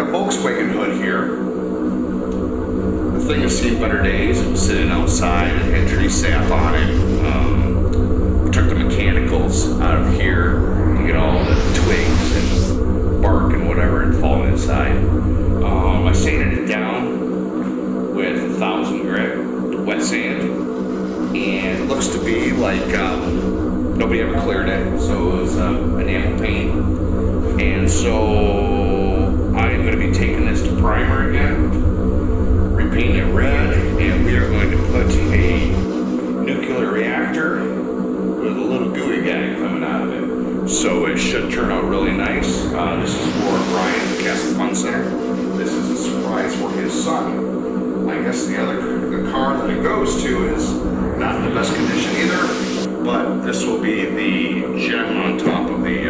Volkswagen hood here. The thing has seen better days. It was sitting outside and had tree sap on it. We took the mechanicals out of here to get all the twigs and bark and whatever and fall inside. I sanded it down with 1,000 grit wet sand, and it looks to be like nobody ever cleared it, so it was enamel paint. And so I'm going to be taking this to primer again, repaint it red, and we are going to put a nuclear reactor with a little gooey guy coming out of it. So it should turn out really nice. This is for Brian, the Castle Fun Center. This is a surprise for his son. I guess the car that it goes to is not in the best condition either, but this will be the gem on top of the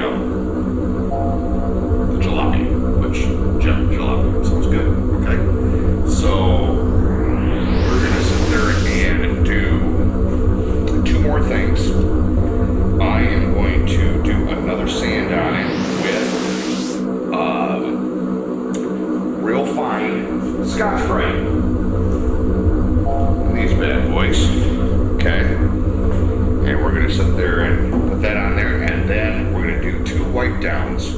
jalopy, which gem jalopy sounds good. Okay, so we're gonna sit there and do 2 more things. I am going to do another sand on it with real fine Scotch-Brite. These bad boys. Okay. And we're going to sit there and put that on there, and then we're going to do 2 wipe downs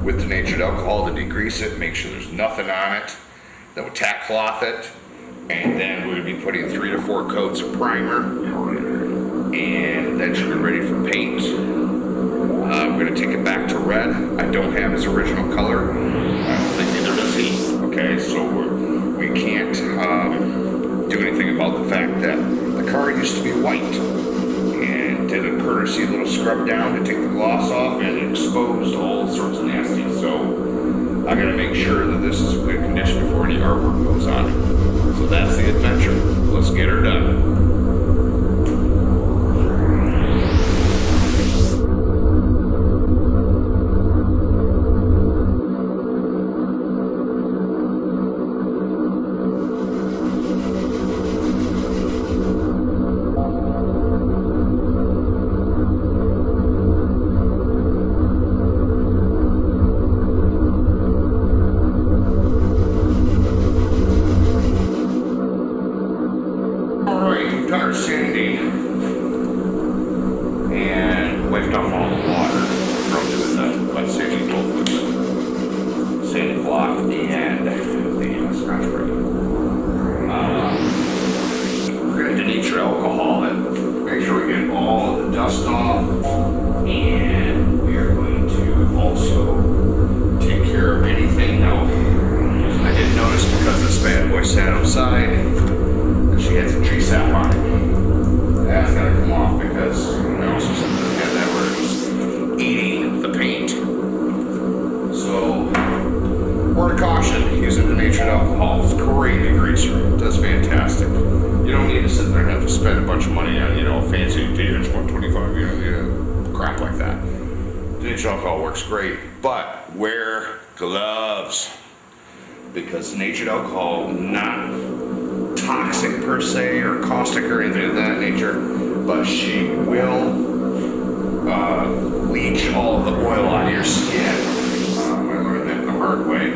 with denatured alcohol to degrease it, make sure there's nothing on it. Then we'll tack cloth it, and then we're going to be putting 3 to 4 coats of primer, and then should be ready for paint. We're going to take it back to red. I don't have his original color. I don't think either does he. Okay, so we can't do anything about the fact that the car used to be white, and did a courtesy little scrub down to take the gloss off, and it exposed all sorts of nasty. So I gotta make sure that this is in good condition before any artwork goes on it. So that's the adventure. Let's get her done. Sanding and wiped off all the water from doing the wet sanding, both with the sanding block and the Scotch-Brite. We're going to denature alcohol and make sure we get all of the dust off, and we are going to also take care of anything. Now, I did notice because this bad boy sat outside that she had some tree sap on it. That's got to come off because I also said that had that where it was eating the paint. So, word of caution, using denatured alcohol is a great degreaser. It does fantastic. You don't need to sit there and have to spend a bunch of money on, fancy denatured 125, crap like that. Denatured alcohol works great, but wear gloves, because denatured alcohol, not toxic per se or caustic or anything of that nature, but she will leach all of the oil out of your skin. I learned that the hard way,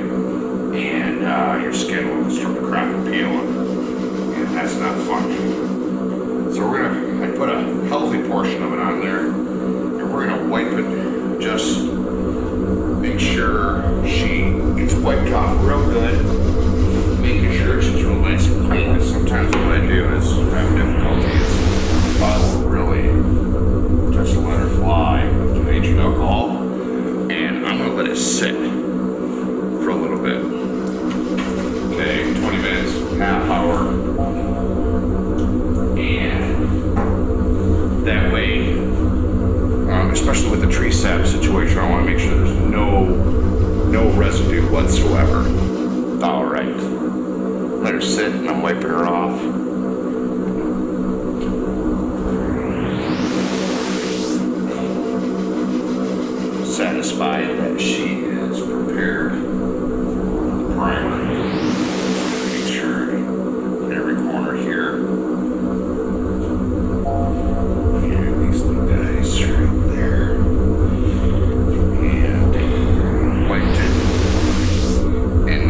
and your skin will start to crack and peel, and that's not fun. So I put a healthy portion of it on there, and we're gonna wipe it, just make sure she gets wiped off real good, making sure she's real nice and clean. Because sometimes what I do is have difficulty is I will really just let her fly with denatured alcohol, and I'm going to let it sit for a little bit. Okay, 20 minutes, half hour, and that way, especially with the tree sap situation, I want to make sure there's no residue whatsoever. All right. Let her sit, and I'm wiping her off. Satisfied that she is prepared for the primer. Make sure in every corner here. And these little guys right there. And wiped it. And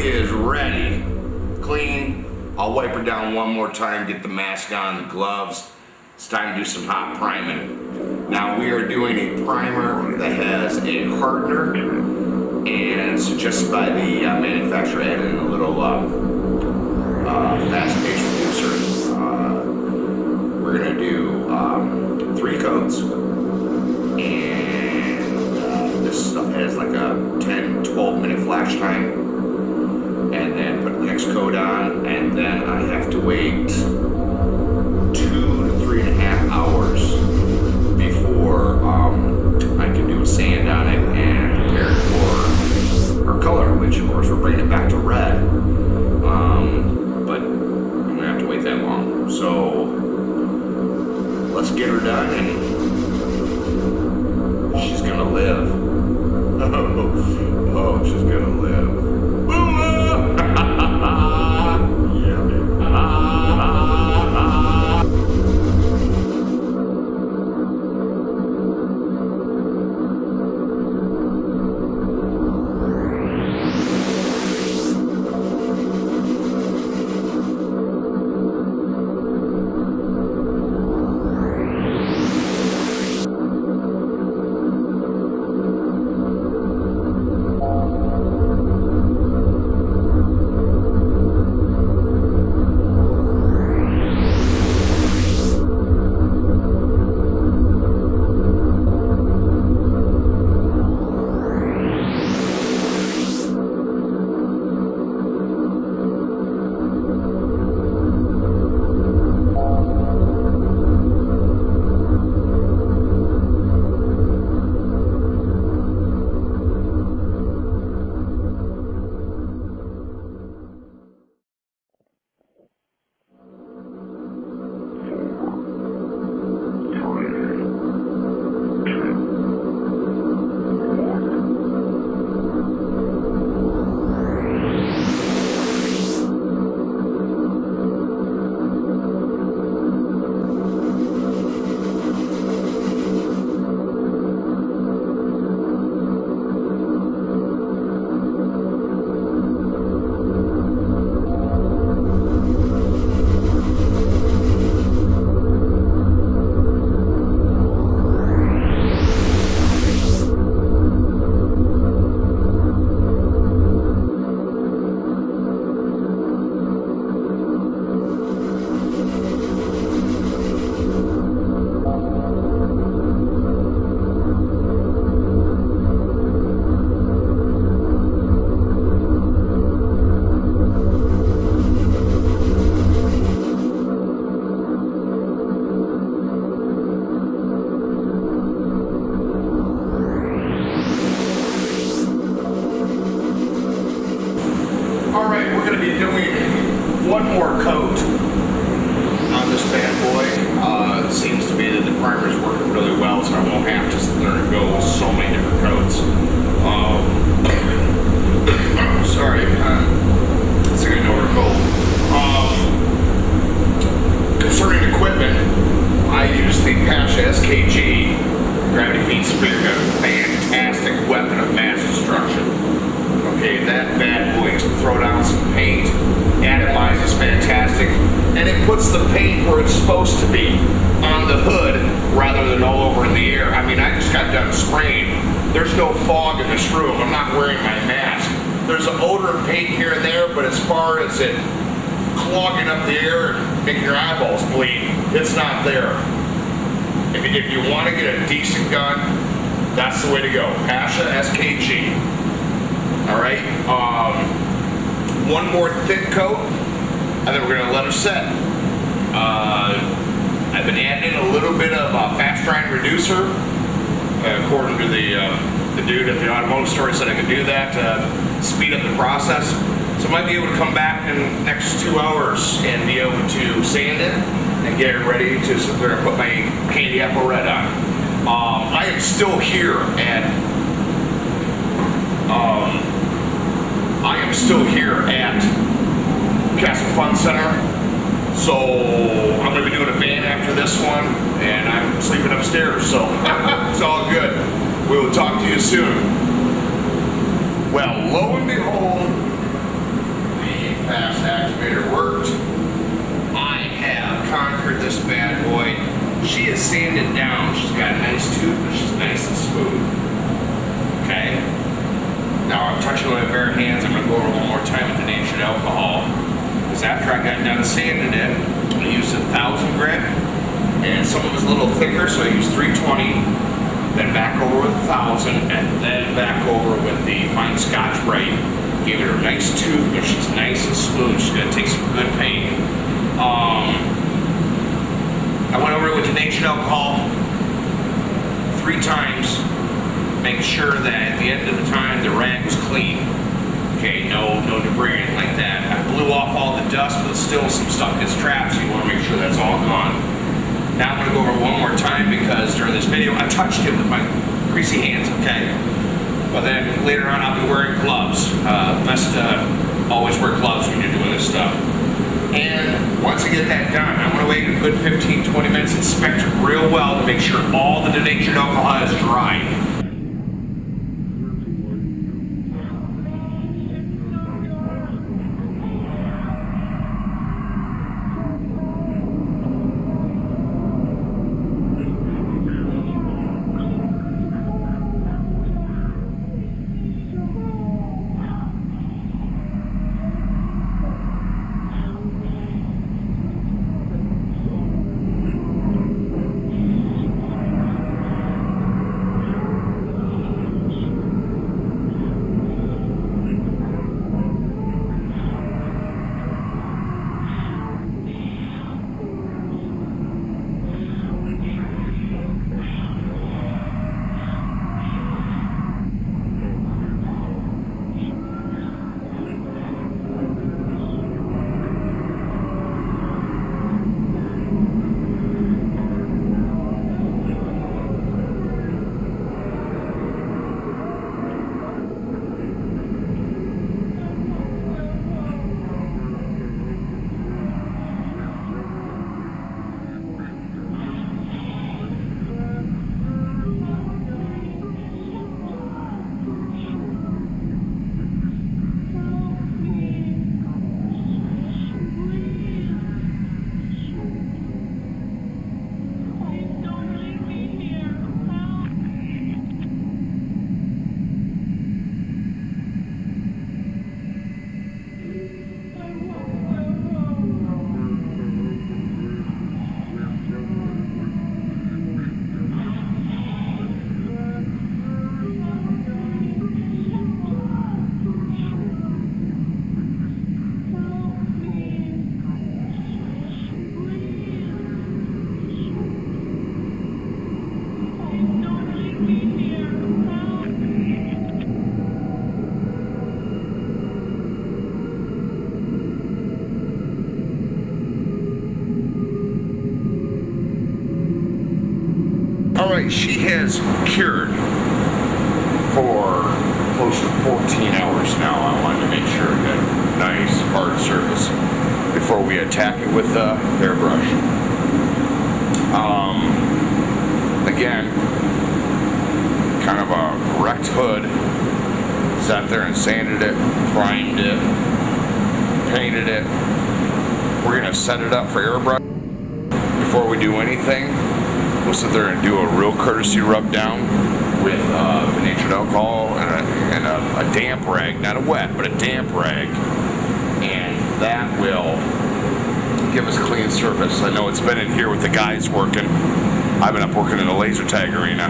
is ready, clean. I'll wipe her down one more time, get the mask on, the gloves. It's time to do some hot priming. Now we are doing a primer that has a hardener, and suggested by the manufacturer, adding a little fast-paced reducer. We're gonna do 3 coats, and this stuff has like a 10-12 minute flash time. And then put the next coat on, and then I have to wait 2 to 3.5 hours before I can do a sand on it and prepare it for our color, which of course we're bringing it back to red. But I'm gonna have to wait that long. So let's get her done, and she's gonna live. Oh, she's gonna live. One more coat on this bad boy. It seems to be that the primer is working really well, so I won't have to sit there and go so many different coats. Sorry, it's getting over cold. Concerning equipment, I use the Pasha SKG gravity feed spear gun, fantastic weapon of mass destruction. Okay, that bad boy can throw down some paint, atomizes fantastic, and it puts the paint where it's supposed to be, on the hood rather than all over in the air. I mean, I just got done spraying. There's no fog in this room. I'm not wearing my mask. There's an odor of paint here and there, but as far as it clogging up the air and making your eyeballs bleed, it's not there. If you want to get a decent gun, that's the way to go. Pasha SKG. Alright, one more thick coat, and then we're going to let her set. I've been adding in a little bit of fast drying reducer, according to the dude at the automotive store. He said I could do that to speed up the process. So I might be able to come back in the next 2 hours and be able to sand it and get it ready to sit there and put my candy apple red on. I am still here at Castle Fun Center, so I'm going to be doing a van after this one, and I'm sleeping upstairs, so it's all good. We will talk to you soon. Well, lo and behold, fast activator worked. I have conquered this bad boy. She is sanded down. She's got a nice tooth, but she's nice and smooth. Okay. Now I'm touching with my bare hands. I'm going to go over one more time with denatured alcohol. Because after I got done sanding it, I used 1,000 grit. And some of it was a little thicker, so I used 320. Then back over with 1,000, and then back over with the fine Scotch-Brite. Gave her a nice tooth, but she's nice and smooth. She's gonna take some good paint. I went over it with denatured alcohol 3 times, making sure that at the end of the time the rag was clean. Okay, no debris or anything like that. I blew off all the dust, but still some stuff gets trapped, so you want to make sure that's all gone. Now I'm going to go over it one more time because during this video I touched it with my greasy hands, okay? But then later on I'll be wearing gloves. Best to always wear gloves when you're doing this stuff. And once I get that done, I'm going to wait a good 15-20 minutes, inspect it real well to make sure all the denatured alcohol is dry. Alright, she has cured for close to 14 hours now. I wanted to make sure it had a nice hard surface before we attack it with the airbrush. Again, kind of a wrecked hood. Sat there and sanded it, primed it, painted it. We're going to set it up for airbrush. Before we do anything, we'll sit there and do a real courtesy rub down with denatured alcohol and a damp rag, not a wet, but a damp rag, and that will give us a clean surface. I know it's been in here with the guys working. I've been up working in the laser tag arena,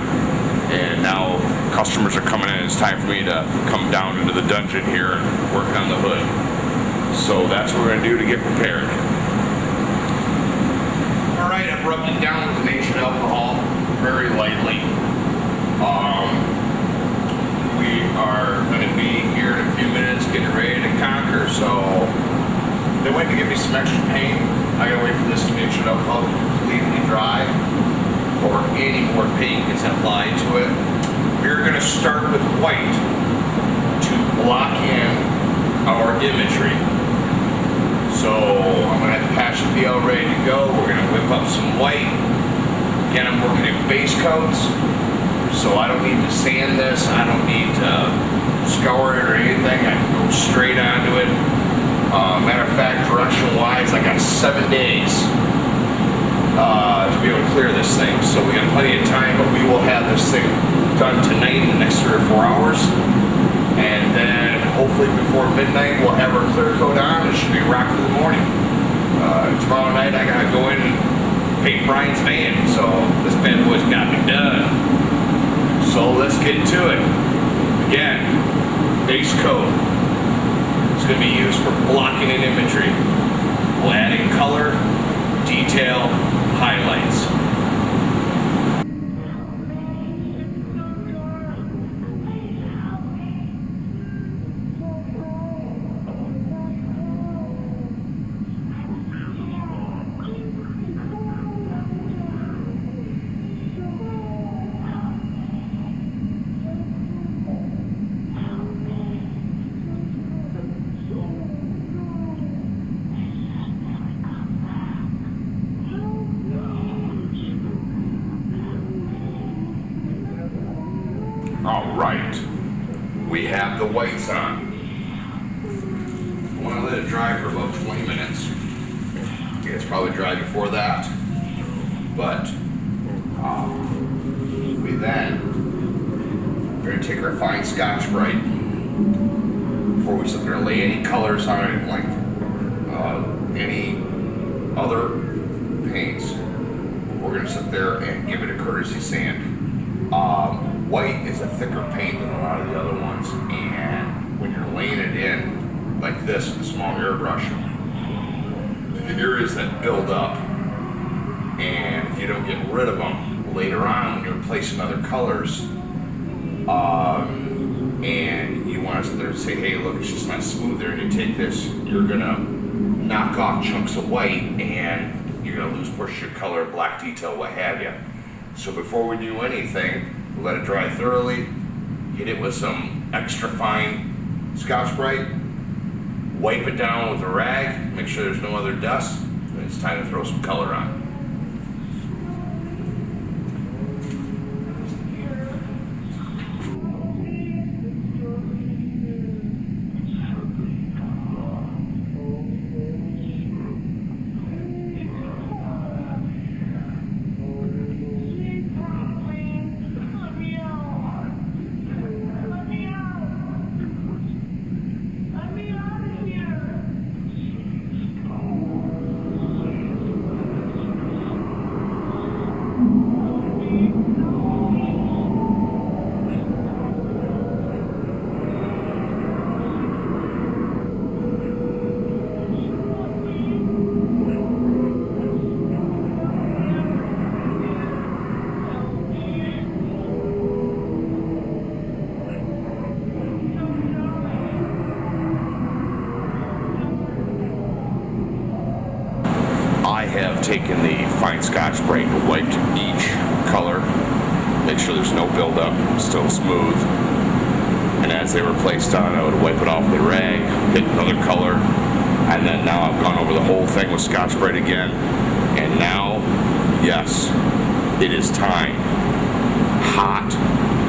and now customers are coming in. It's time for me to come down into the dungeon here and work on the hood. So that's what we're going to do to get prepared. Alright, I've rubbed it down with denatured alcohol very lightly. We are going to be here in a few minutes getting ready to conquer, so they went to give me some extra paint. I gotta wait for this denatured alcohol to completely dry before any more paint gets applied to it. We're going to start with white to block in our imagery. So I'm going to have the passion VL ready to go. We're going to whip up some white. Again, I'm working in base coats, so I don't need to sand this. I don't need to scour it or anything. I can go straight onto it. Matter of fact, direction-wise, I got 7 days to be able to clear this thing. So we got plenty of time, but we will have this thing done tonight in the next 3 or 4 hours. And then hopefully before midnight, we'll have our clear coat on. It should be rock for the morning. Tomorrow night, I gotta go in and paint Brian's van. So this bad boy's got me done. So let's get to it. Again, base coat. It's going to be used for blocking and imagery. We'll add in color, detail, highlights. All right, we have the whites on. I want to let it dry for about 20 minutes. Okay, it's probably dry before that, but we then are going to take our fine Scotch Brite before we sit there and lay any colors on it, like any other paints. We're going to sit there and give it a courtesy sand. White is a thicker paint than a lot of the other ones, and when you're laying it in like this with a small airbrush, the areas that build up, and if you don't get rid of them later on when you're replacing other colors, and you want to sit there and say, hey, look, it's just not smooth there, and you take this, you're gonna knock off chunks of white, and you're gonna lose portions of your color, black detail, what have you. So before we do anything, let it dry thoroughly, hit it with some extra fine Scotch Brite, wipe it down with a rag, make sure there's no other dust, and it's time to throw some color on. Have taken the fine Scotch Brite and wiped each color, make sure there's no buildup, still smooth, and as they were placed on, I would wipe it off with a rag, hit another color, and then now I've gone over the whole thing with Scotch Brite again, and now, yes, it is time. Hot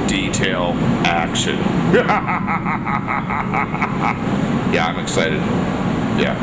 detail action. Yeah, I'm excited. Yeah.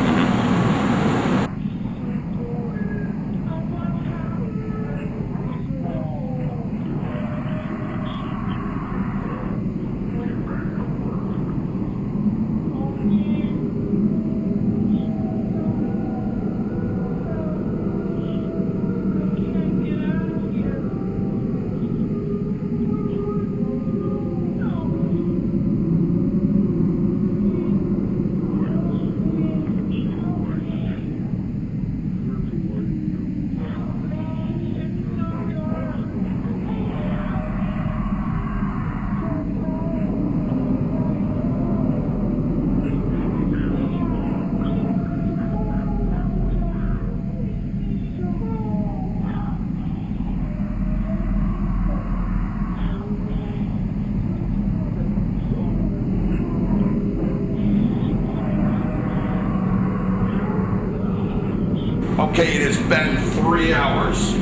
Okay, it has been 3 hours,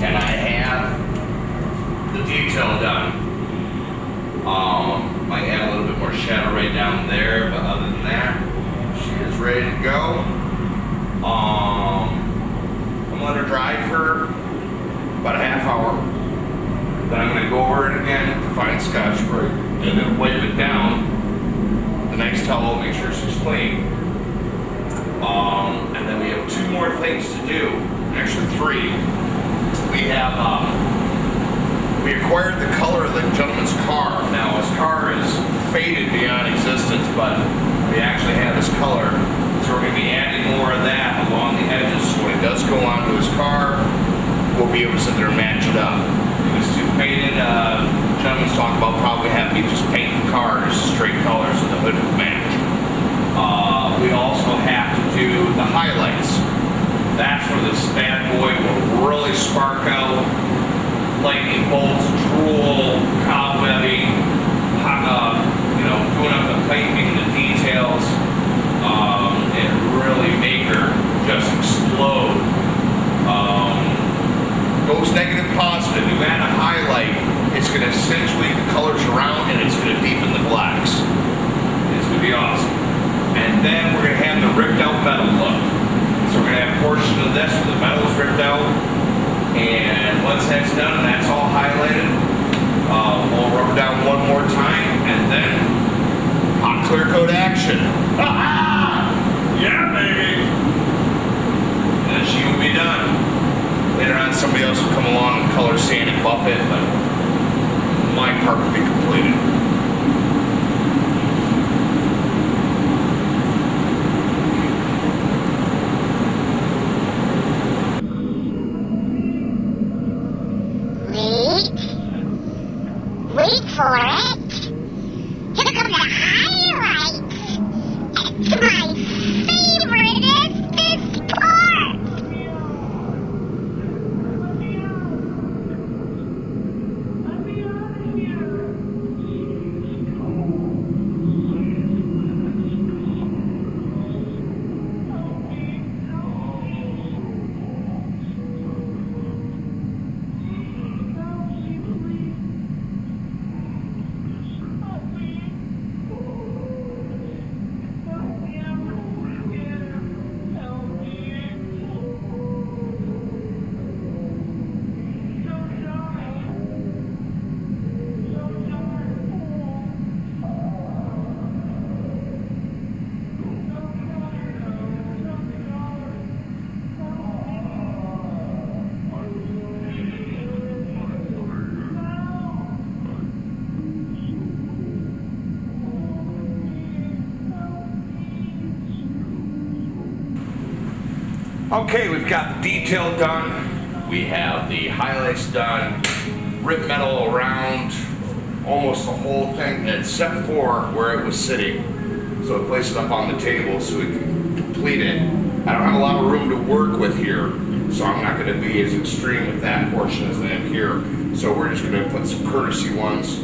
and I have the detail done. Might add a little bit more shadow right down there, but other than that, ready to go. I'm gonna let her dry for about a half hour. Then I'm gonna go over it again with the fine Scotch Brite and then wipe it down. The nice towel, make sure she's clean. And then we have two more things to do. Actually, three. We acquired the color of the gentleman's car. Now his car is faded beyond existence, but we actually have this color. So we're going to be adding more of that along the edges. So when it does go onto his car, we'll be able to sit there and match it up. If it's too faded, gentleman's talking about probably having me just paint the cars straight colors so the hood would match. We also have to do the highlights. That's where this bad boy will really spark out. Lightning bolts, drool, cobwebbing, doing up the piping, the details, and really make her just explode. Goes negative, positive. You add a highlight, it's going to accentuate the colors around and it's going to deepen the blacks. It's going to be awesome. And then we're going to have the ripped out metal look. So we're going to have a portion of this where the metal is ripped out. And once that's done and that's all highlighted, we'll rub it down one more time and then hot clear coat action. Yeah, baby! And then she will be done. Later on, somebody else will come along and color sand and buff it, but my part will be completed. Wait for it. Here come the highlights. It's my favoriteest part. Okay, we've got the detail done. We have the highlights done. Ripped metal around almost the whole thing except for where it was sitting. So I placed it up on the table so we can complete it. I don't have a lot of room to work with here, so I'm not going to be as extreme with that portion as I am here. So we're just going to put some courtesy ones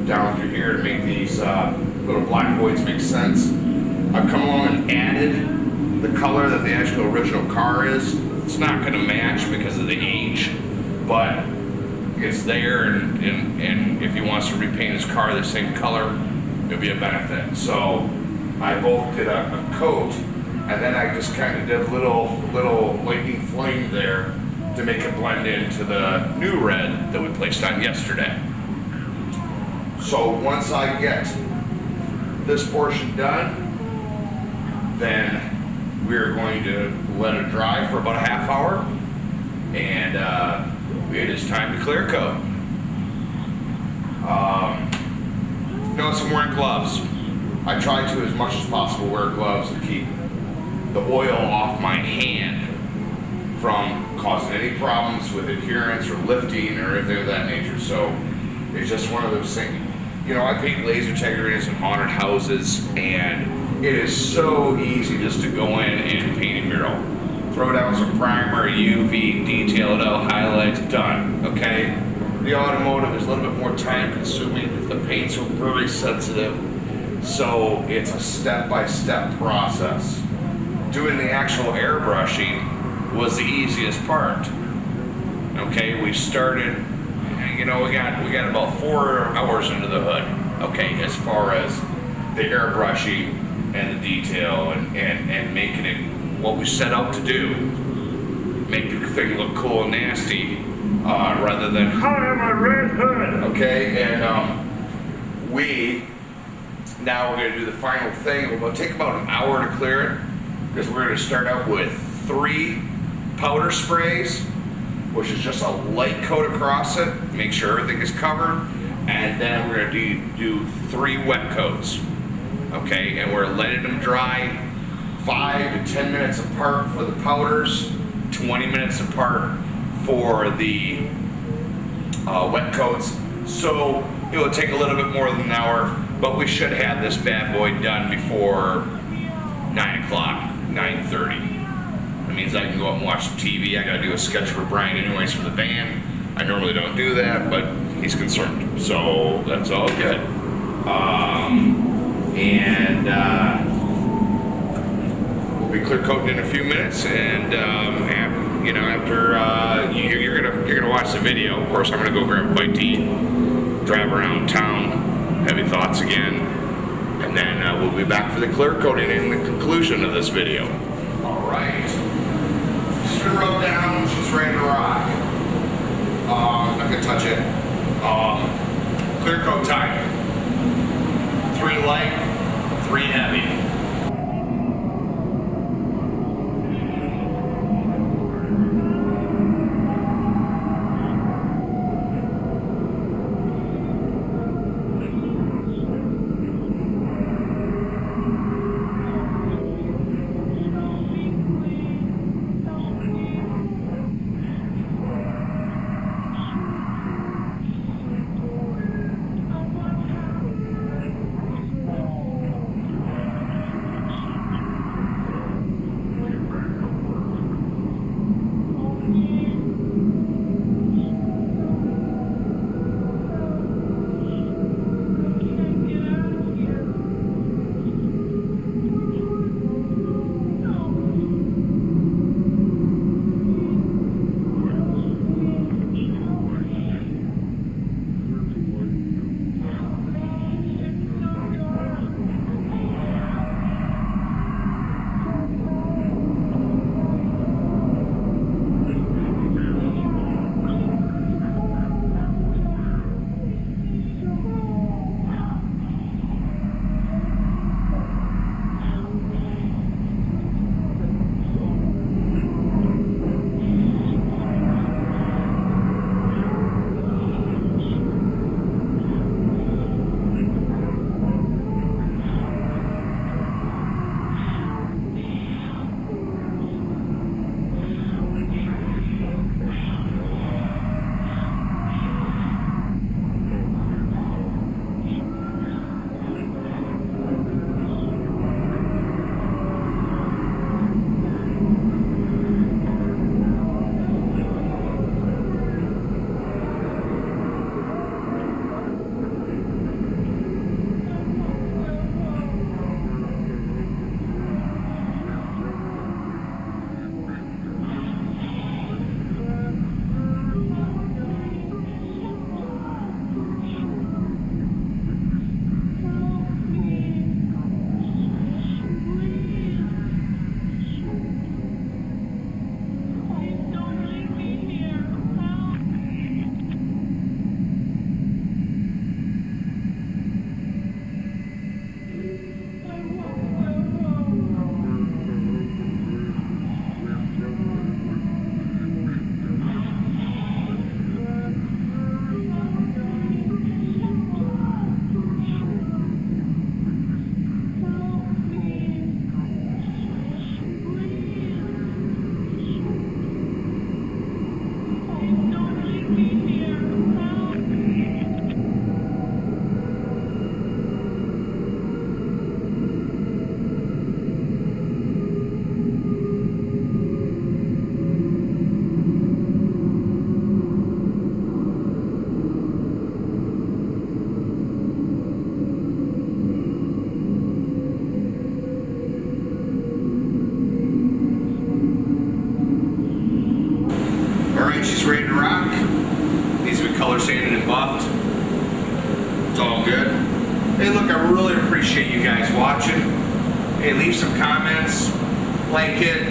down through here to make these little black voids make sense. I've come along and added the color that the actual original car is. It's not going to match because of the age, but it's there, and if he wants to repaint his car the same color, it'll be a benefit. So I both did a coat, and then I just kind of did a little lightning flame there to make it blend into the new red that we placed on yesterday. So once I get this portion done, then we're going to let it dry for about a half hour, and it is time to clear coat. Notice I'm wearing gloves. I try to, as much as possible, wear gloves to keep the oil off my hand from causing any problems with adherence or lifting or anything of that nature. So it's just one of those things. You know, I paint laser decorators in haunted houses, and it is so easy just to go in and paint a mural. Throw down some primer, UV, detail it out, highlights, done, okay? The automotive is a little bit more time consuming. The paints are very sensitive, so it's a step-by-step process. Doing the actual airbrushing was the easiest part. Okay, we started, you know, we got about 4 hours into the hood, okay, as far as the airbrushing and the detail and making it what we set out to do. Make the thing look cool and nasty, rather than, hi, I'm a red hood, okay? And now we're gonna do the final thing. It'll take about an hour to clear it, because we're gonna start out with 3 powder sprays, which is just a light coat across it, make sure everything is covered, and then we're gonna do 3 wet coats, okay? And we're letting them dry 5 to 10 minutes apart for the powders, 20 minutes apart for the wet coats. So it will take a little bit more than an hour, but we should have this bad boy done before 9 o'clock, 9:30. That means I can go up and watch some TV. I gotta do a sketch for Brian anyways for the van. I normally don't do that, but he's concerned, so that's all good. We'll be clear coating in a few minutes, and you know, after you're gonna watch the video. Of course, I'm gonna go grab a bite to eat, drive around town, heavy thoughts again, and then we'll be back for the clear coating and the conclusion of this video. All right, she's been rubbed down. She's ready to rock. Not gonna touch it. Clear coat time. 3 light, 3 heavy. She's ready to rock. Needs to be color sanded and buffed. It's all good. Hey, look, I really appreciate you guys watching. Hey, leave some comments, like it,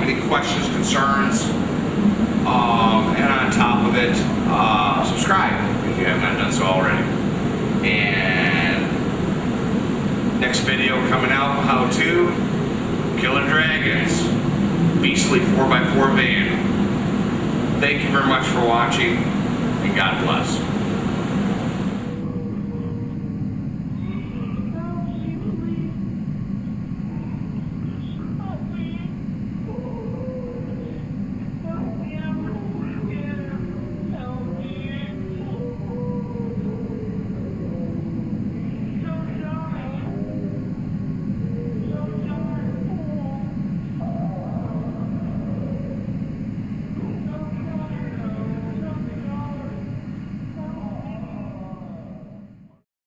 any questions, concerns, and on top of it, subscribe if you have not done so already. And next video coming out, how to killing dragons, beastly 4x4 van. Thank you very much for watching, and God bless.